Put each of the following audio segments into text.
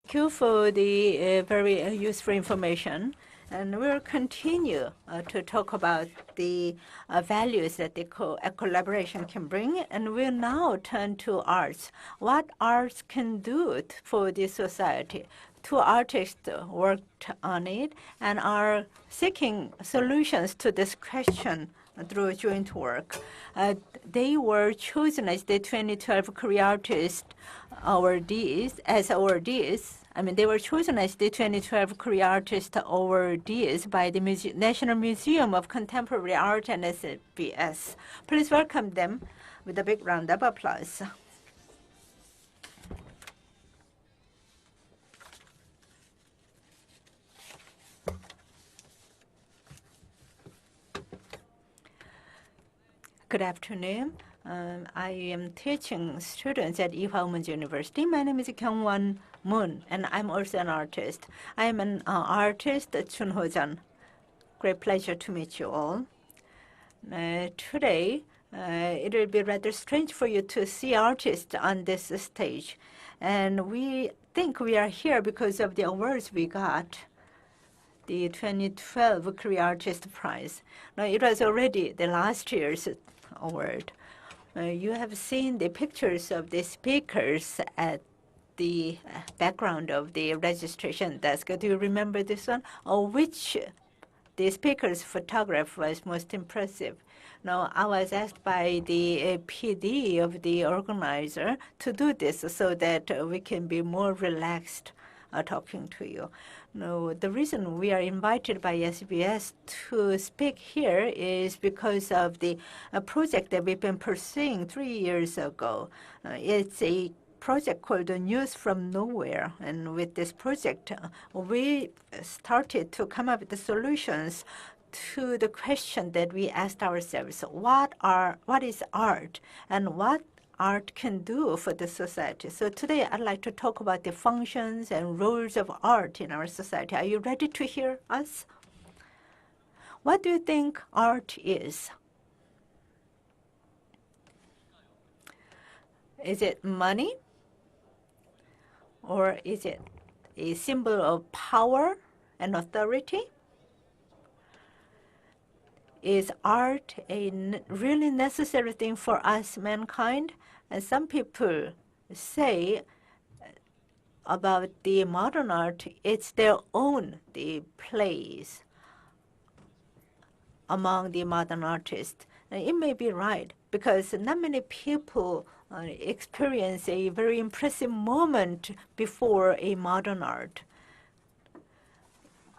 Thank you for the very useful information. And we'll continue to talk about the values that the collaboration can bring. And we'll now turn to arts. What arts can do for the society? Two artists worked on it and are seeking solutions to this question through joint work. They were chosen as the 2012 Korea Artist awardees, they were chosen as the 2012 Korea Artist awardees by the National Museum of Contemporary Art and SDF. Please welcome them with a big round of applause. Good afternoon. I am teaching students at Ewha Women's University. My name is Kyoungwon, and I'm also an artist. I am an artist, Joonho. Great pleasure to meet you all. Today, it will be rather strange for you to see artists on this stage. And we think we are here because of the awards we got. The 2012 Korea Artist Prize. Now, it was already the last year's award. You have seen the pictures of the speakers at the background of the registration desk. Do you remember this one? Or which the speaker's photograph was most impressive? Now, I was asked by the PD of the organizer to do this so that we can be more relaxed talking to you. No, the reason we are invited by SBS to speak here is because of the project that we've been pursuing 3 years ago. It's a project called News from Nowhere. And with this project, we started to come up with the solutions to the question that we asked ourselves. What is art, and what art can do for the society? So today I'd like to talk about the functions and roles of art in our society. Are you ready to hear us? What do you think art is? Is it money? Or is it a symbol of power and authority? Is art a really necessary thing for us, mankind? And some people say about the modern art, it's their own place among the modern artists. And it may be right, because not many people experience a very impressive moment before a modern art.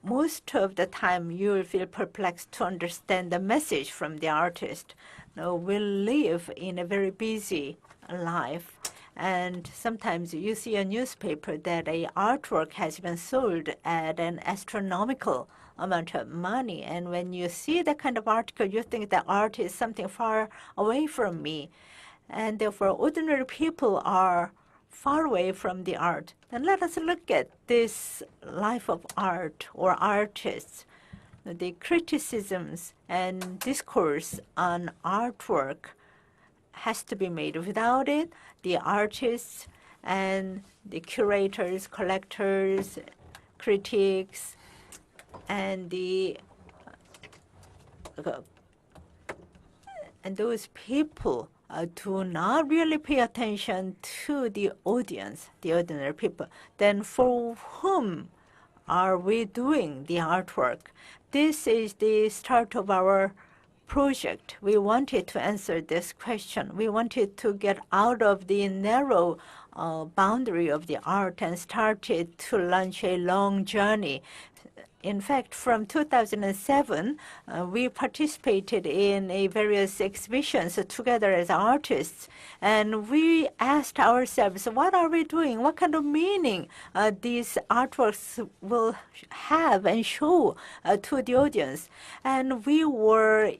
Most of the time, you will feel perplexed to understand the message from the artist. Now, we live in a very busy life, and sometimes you see a newspaper that a artwork has been sold at an astronomical amount of money. And when you see that kind of article, you think that art is something far away from me. And therefore, ordinary people are far away from the art. And let us look at this life of art or artists. The criticisms and discourse on artwork has to be made. Without it, the artists and the curators, collectors, critics, and those people do not really pay attention to the audience, the ordinary people. Then for whom are we doing the artwork? This is the start of our project. We wanted to answer this question. We wanted to get out of the narrow boundary of the art and started to launch a long journey. In fact, from 2007, we participated in various exhibitions together as artists. And we asked ourselves, what are we doing? What kind of meaning these artworks will have and show to the audience? And we were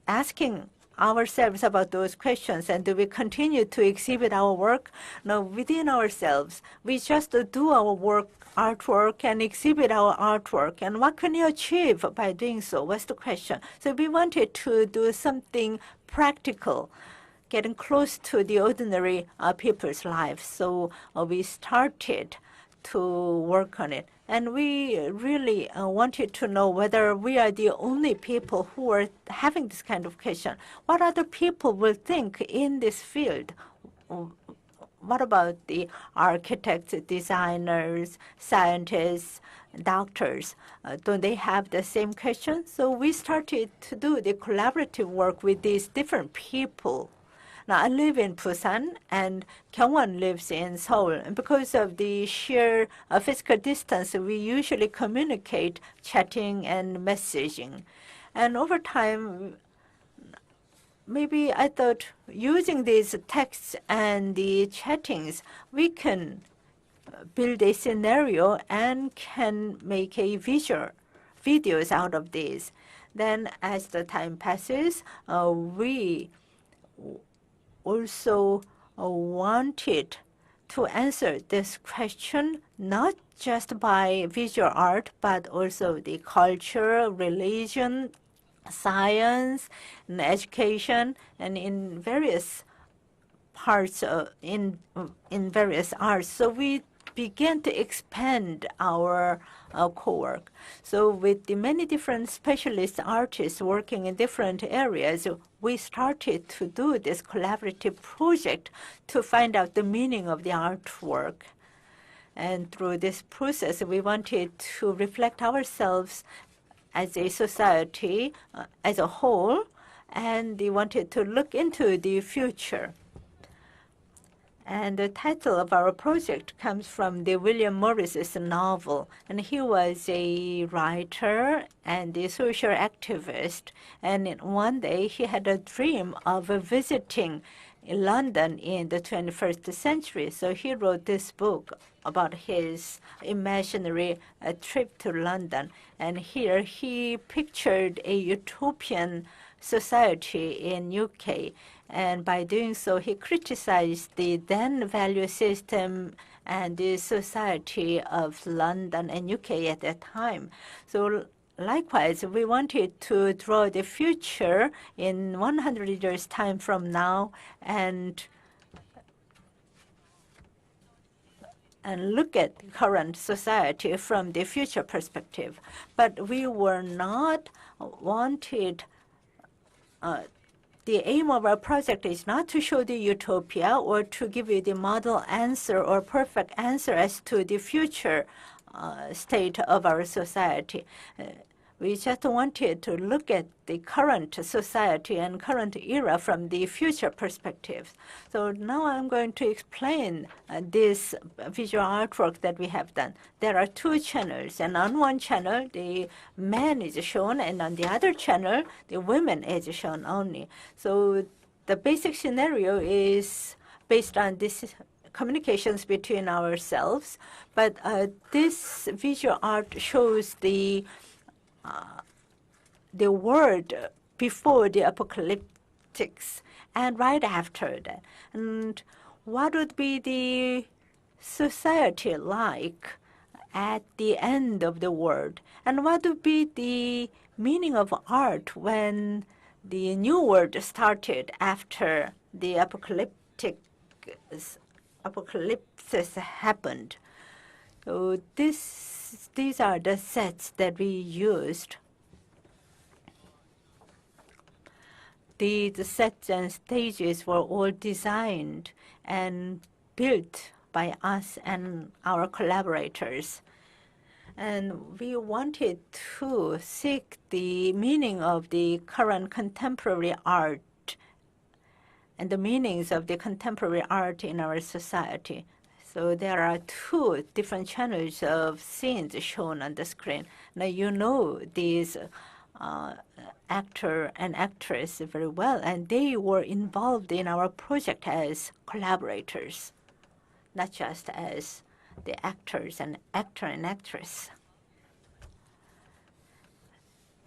asking ourselves about those questions. And do we continue to exhibit our work? No, within ourselves. We just do our work, artwork, and exhibit our artwork. And what can you achieve by doing so? What's the question? So we wanted to do something practical. getting close to the ordinary people's lives. So we started to work on it. And we really wanted to know whether we are the only people who are having this kind of question. What other people will think in this field? What about the architects, designers, scientists, doctors? Don't they have the same question? So we started to do the collaborative work with these different people. Now, I live in Busan, and Kyoungwon lives in Seoul. And because of the sheer physical distance, we usually communicate chatting and messaging. And over time, maybe I thought using these texts and the chattings, we can build a scenario and can make a videos out of these. Then as the time passes, we also wanted to answer this question not just by visual art, but also the culture, religion, science, and education, and in various parts in various arts. So we began to expand our co-work. So with the many different specialist artists working in different areas, we started to do this collaborative project to find out the meaning of the artwork. And through this process, we wanted to reflect ourselves as a society as a whole, and we wanted to look into the future. And the title of our project comes from the William Morris's novel. And he was a writer and a social activist. And one day he had a dream of visiting London in the 21st century. So he wrote this book about his imaginary trip to London. And here he pictured a utopian society in UK. And by doing so, he criticized the then value system and the society of London and UK at that time. So likewise, we wanted to draw the future in 100 years' time from now and look at current society from the future perspective. But we were not wanted the aim of our project is not to show the utopia or to give you the model answer or perfect answer as to the future state of our society. We just wanted to look at the current society and current era from the future perspective. So now I'm going to explain this visual artwork that we have done. There are two channels, and on one channel, the man is shown, and on the other channel, the women is shown only. So the basic scenario is based on this communications between ourselves, but this visual art shows the word before the apocalyptics and right after that. And what would be the society like at the end of the world? And what would be the meaning of art when the new world started after the apocalypsis happened? So these are the sets that we used. The sets and stages were all designed and built by us and our collaborators. And we wanted to seek the meaning of the current contemporary art and the meanings of the contemporary art in our society. So there are two different channels of scenes shown on the screen. Now you know these actor and actress very well, and they were involved in our project as collaborators, not just as the actors and actor and actress.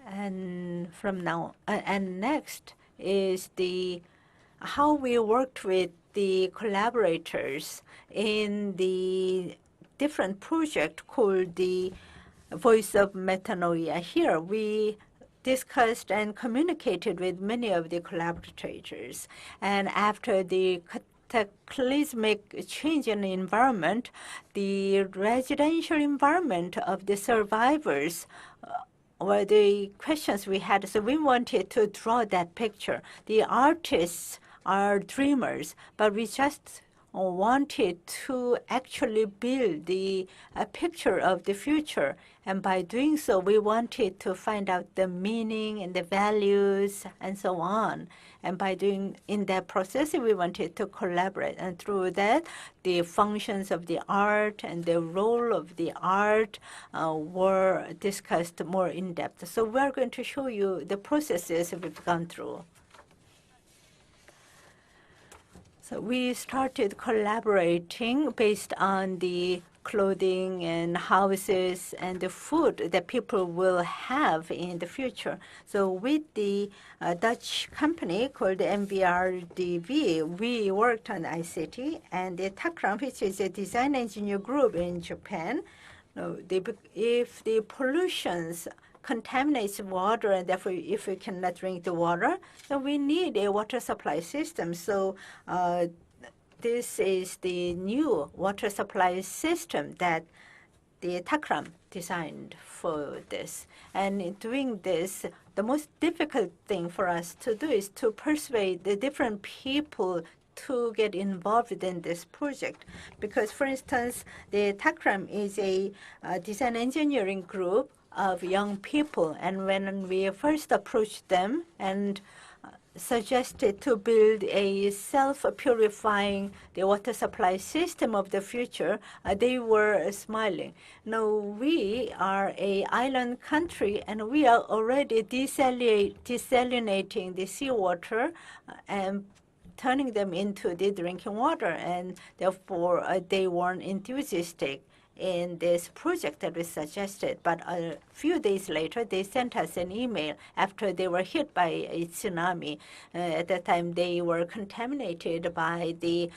And from now, and next is how we worked with the collaborators in the different project called the Voice of Metanoia. Here we discussed and communicated with many of the collaborators. And after the cataclysmic change in the environment, the residential environment of the survivors were the questions we had. So we wanted to draw that picture. The artists are dreamers, but we just wanted to actually build a picture of the future. And by doing so, we wanted to find out the meaning and the values and so on. And by doing in that process, we wanted to collaborate. And through that, the functions of the art and the role of the art were discussed more in depth. So we're going to show you the processes we've gone through. So we started collaborating based on the clothing and houses and the food that people will have in the future. So with the Dutch company called MBRDV, we worked on ICT, and the Takram, which is a design engineer group in Japan, if the pollutions contaminates water, and therefore if we cannot drink the water, then we need a water supply system. So this is the new water supply system that the Takram designed for this. And in doing this, the most difficult thing for us to do is to persuade the different people to get involved in this project. Because, for instance, the Takram is a design engineering group of young people. And when we first approached them and suggested to build a self-purifying the water supply system of the future, they were smiling. No, we are an island country, and we are already desalinating the seawater and turning them into the drinking water, and therefore they weren't enthusiastic in this project that we suggested. But a few days later, they sent us an email after they were hit by a tsunami. At that time, they were contaminated by the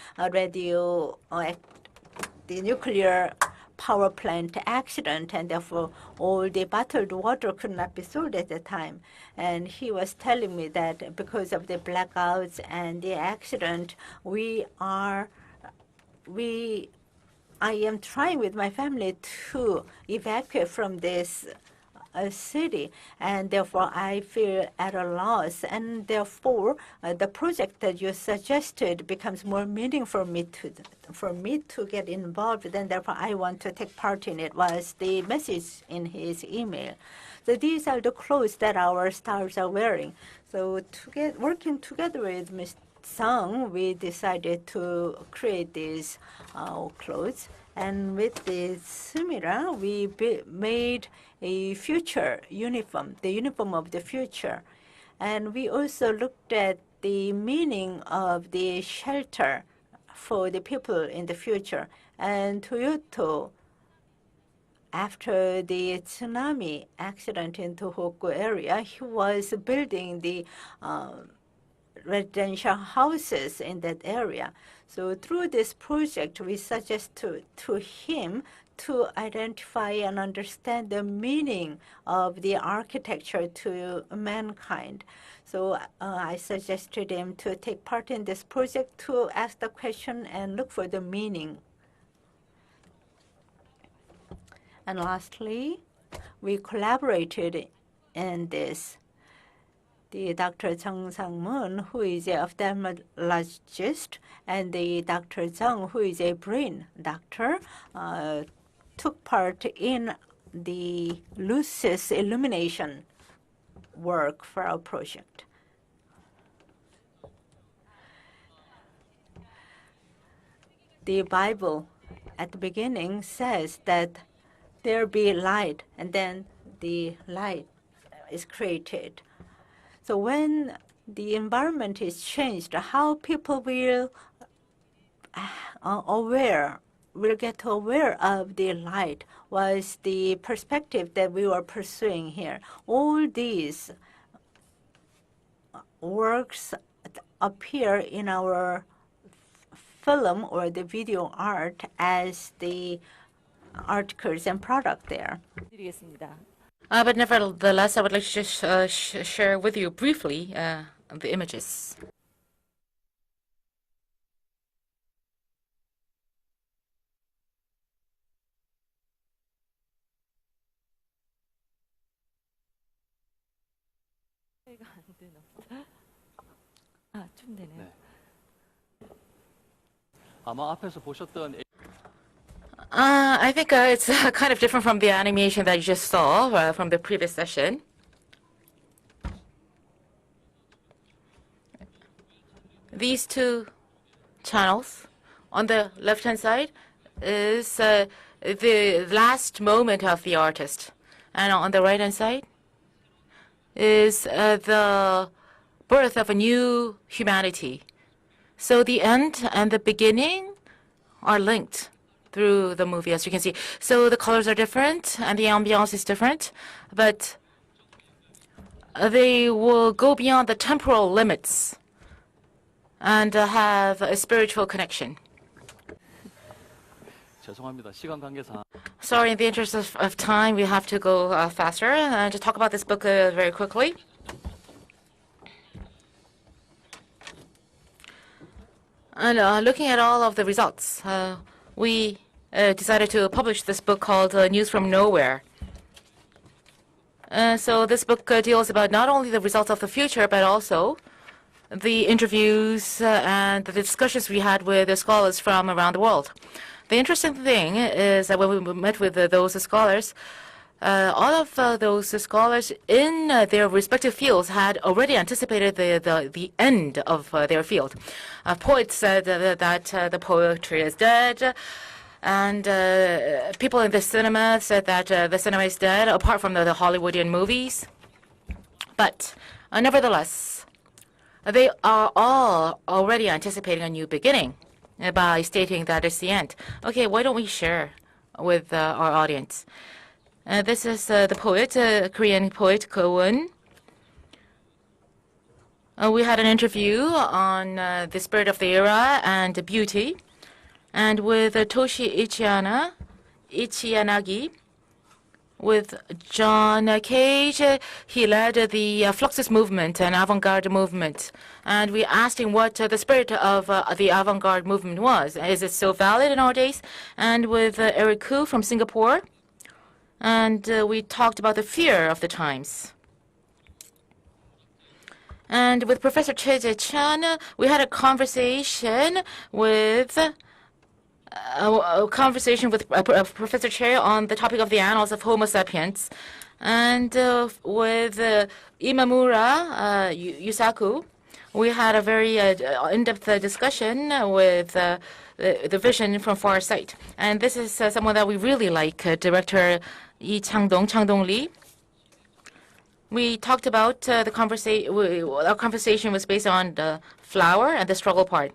nuclear power plant accident, and therefore all the bottled water could not be sold at the time. And he was telling me that because of the blackouts and the accident, I am trying with my family to evacuate from this city, and therefore I feel at a loss. And therefore, the project that you suggested becomes more meaningful for me to get involved, and therefore I want to take part in it, was the message in his email. So these are the clothes that our stars are wearing. So working together with Mr. Sung, we decided to create these clothes. And with the Sumira, we made a future uniform, the uniform of the future. And we also looked at the meaning of the shelter for the people in the future. And Toyota, after the tsunami accident in Tohoku area, he was building the residential houses in that area. So through this project, we suggest to him to identify and understand the meaning of the architecture to mankind. So I suggested him to take part in this project to ask the question and look for the meaning. And lastly, we collaborated in this. The Dr. Chung Sang-moon, who is an ophthalmologist, and the Dr. Jung, who is a brain doctor, took part in the lucis illumination work for our project. The Bible at the beginning says that there be light, and then the light is created. So when the environment is changed, how people will get aware of the light was the perspective that we were pursuing here. All these works appear in our film or the video art as the articles and product there. But nevertheless, I would like to just share with you briefly the images. I think it's kind of different from the animation that you just saw from the previous session. These two channels on the left-hand side is the last moment of the artist, and on the right-hand side is the birth of a new humanity. So the end and the beginning are linked through the movie, as you can see. So the colors are different and the ambiance is different, but they will go beyond the temporal limits and have a spiritual connection. Sorry, in the interest of time, we have to go faster and to talk about this book very quickly. And looking at all of the results, we decided to publish this book called News from Nowhere. So this book deals about not only the results of the future, but also the interviews and the discussions we had with the scholars from around the world. The interesting thing is that when we met with those scholars, all of those scholars in their respective fields had already anticipated the end of their field. Poets said that the poetry is dead, and people in the cinema said that the cinema is dead, apart from the Hollywoodian movies. But nevertheless, they are all already anticipating a new beginning by stating that it's the end. Okay, why don't we share with our audience? This is the poet, Korean poet Kyoungwon. We had an interview on the spirit of the era and beauty, and with Toshi Ichiyanagi, with John Cage, he led the Fluxus movement and avant-garde movement. And we asked him what the spirit of the avant-garde movement was. Is it still valid in our days? And with Eric Koo from Singapore, and we talked about the fear of the times. And with Professor Choi Jae-chan, we had a conversation with Professor Choi on the topic of the annals of Homo sapiens. And with Imamura Yusaku, we had a very in-depth discussion with the vision from far sight. And this is someone that we really like, Director Chang-dong Lee. We talked about the conversation. Our conversation was based on the flower and the struggle part.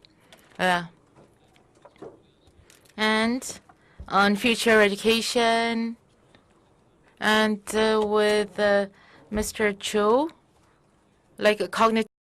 And on future education, and with Mr. Cho, like cognitive